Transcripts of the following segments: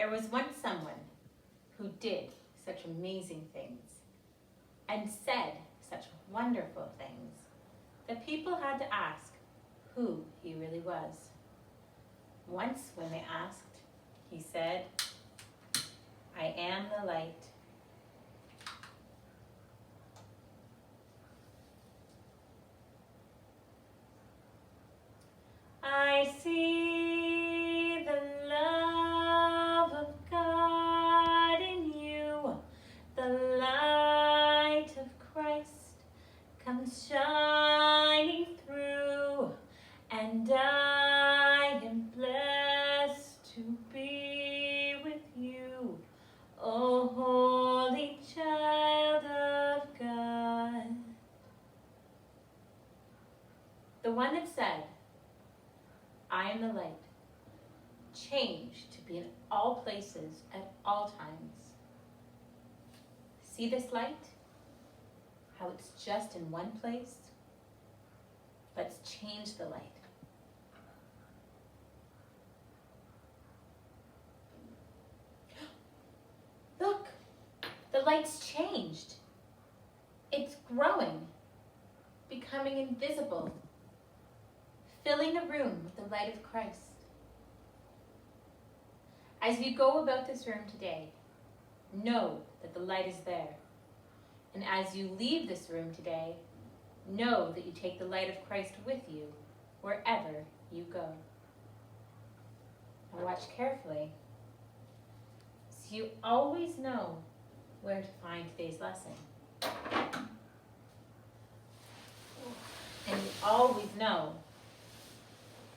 There was once someone who did such amazing things and said such wonderful things that people had to ask who he really was. Once when they asked, he said, "I am the light." I see the love of God in you, the light of Christ comes shining through, and I am blessed to be with you, O holy child of God. The one that said, "I am the light," changed to be in all places at all times. See this light? How it's just in one place? Let's change the light. Look, the light's changed. It's growing, becoming invisible, filling the room with the light of Christ. As you go about this room today, know that the light is there. And as you leave this room today, know that you take the light of Christ with you wherever you go. Now watch carefully, so you always know where to find today's lesson. And you always know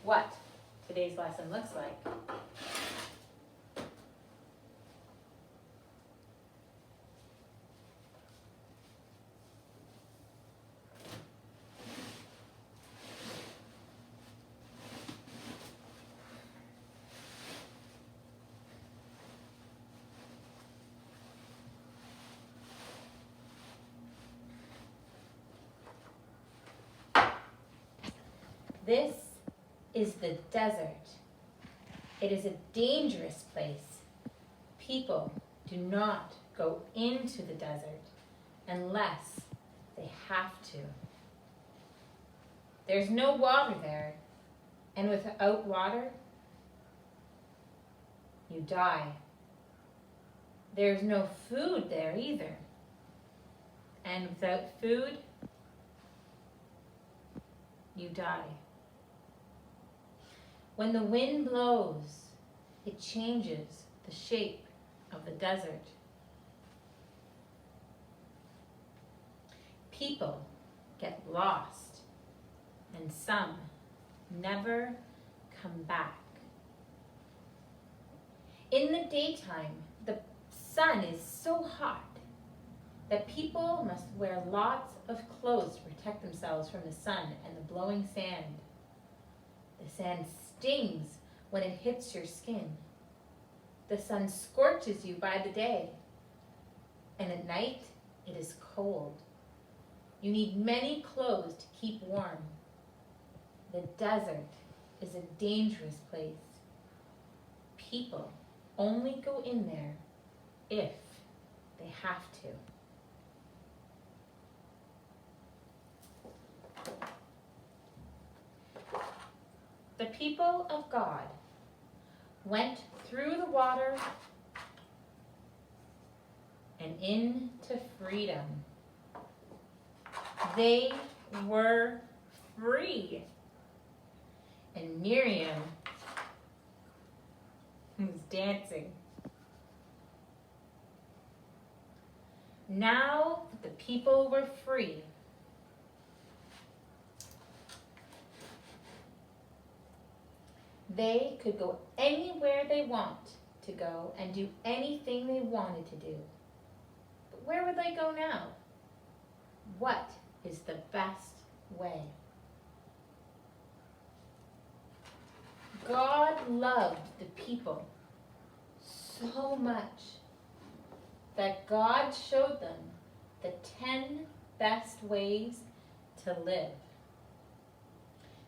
what today's lesson looks like. This is the desert. It is a dangerous place. People do not go into the desert unless they have to. There's no water there, and without water, you die. There's no food there either, and without food, you die. When the wind blows, it changes the shape of the desert. People get lost, and some never come back. In the daytime, the sun is so hot that people must wear lots of clothes to protect themselves from the sun and the blowing sand. The sand stings when it hits your skin. The sun scorches you by the day, and at night it is cold. You need many clothes to keep warm. The desert is a dangerous place. People only go in there if they have to. The people of God went through the water and into freedom. They were free. And Miriam was dancing. Now that the people were free, they could go anywhere they want to go and do anything they wanted to do. But where would they go now? What is the best way? God loved the people so much that God showed them the 10 best ways to live.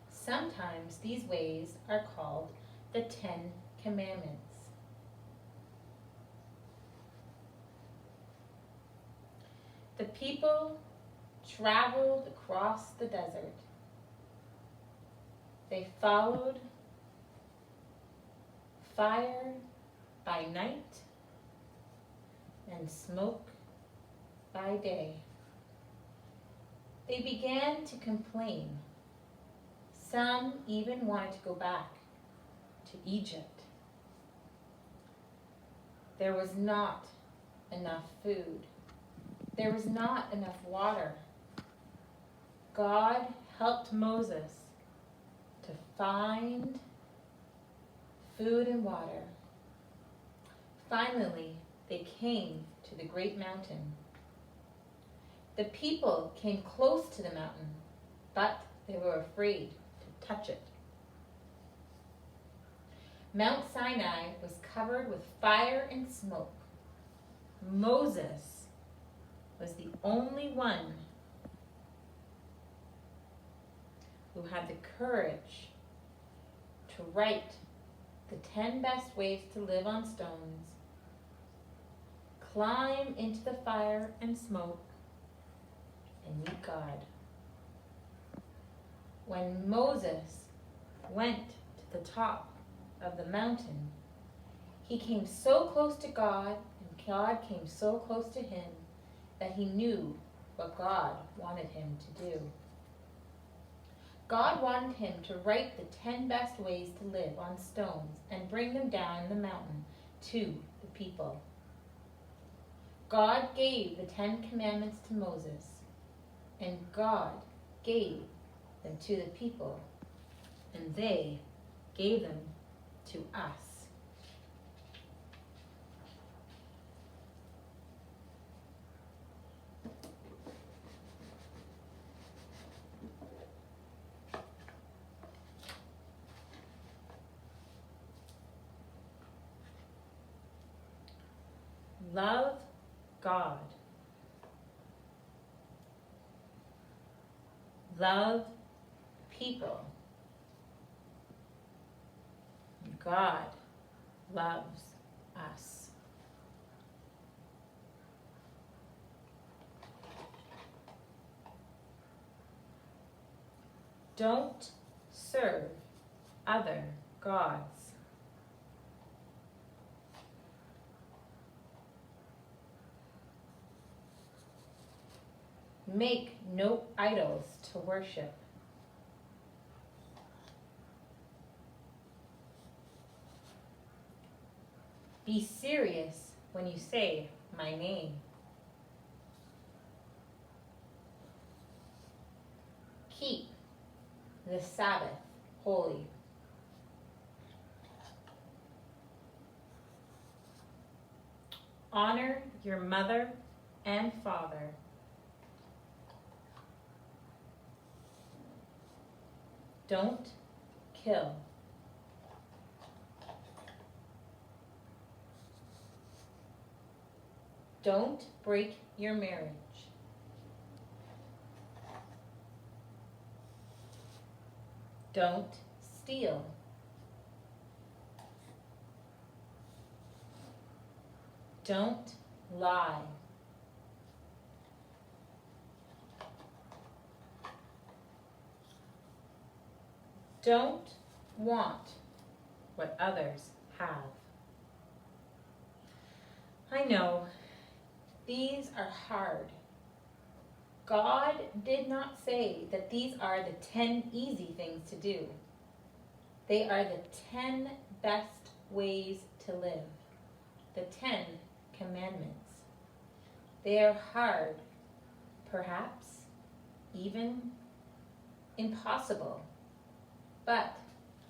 Sometimes these ways are called the 10 Commandments. The people traveled across the desert. They followed fire by night and smoke by day. They began to complain. Some even wanted to go back to Egypt. There was not enough food. There was not enough water. God helped Moses to find food and water. Finally, they came to the great mountain. The people came close to the mountain, but they were afraid to touch it. Mount Sinai was covered with fire and smoke. Moses was the only one who had the courage to write the 10 best ways to live on stones, climb into the fire and smoke, and meet God. When Moses went to the top of the mountain, he came so close to God, and God came so close to him that he knew what God wanted him to do. God wanted him to write the 10 best ways to live on stones and bring them down the mountain to the people. God gave the 10 commandments to Moses, and God gave them to the people, and they gave them to us. Love God. Love people. God loves us. Don't serve other gods. Make no idols to worship. Be serious when you say my name. Keep the Sabbath holy. Honor your mother and father. Don't kill. Don't break your marriage. Don't steal. Don't lie. Don't want what others have. I know, these are hard. God did not say that these are the 10 easy things to do. They are the 10 best ways to live, the 10 commandments. They are hard, perhaps even impossible, but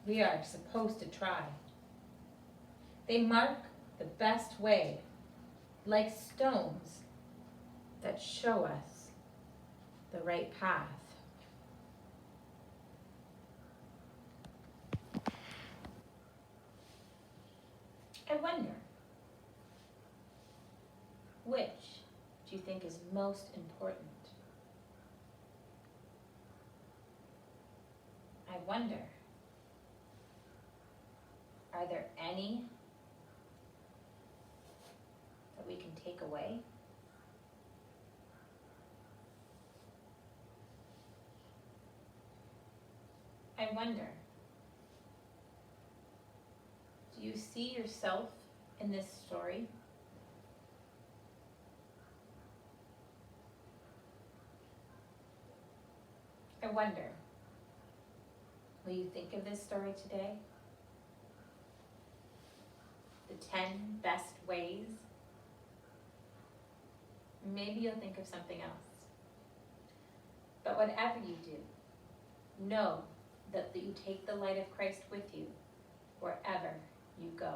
we are supposed to try. They mark the best way, like stones that show us the right path. I wonder, which do you think is most important? I wonder, are there any that we can take away? I wonder, do you see yourself in this story? I wonder, will you think of this story today? The 10 best ways? Maybe you'll think of something else. But whatever you do, know that you take the light of Christ with you wherever you go.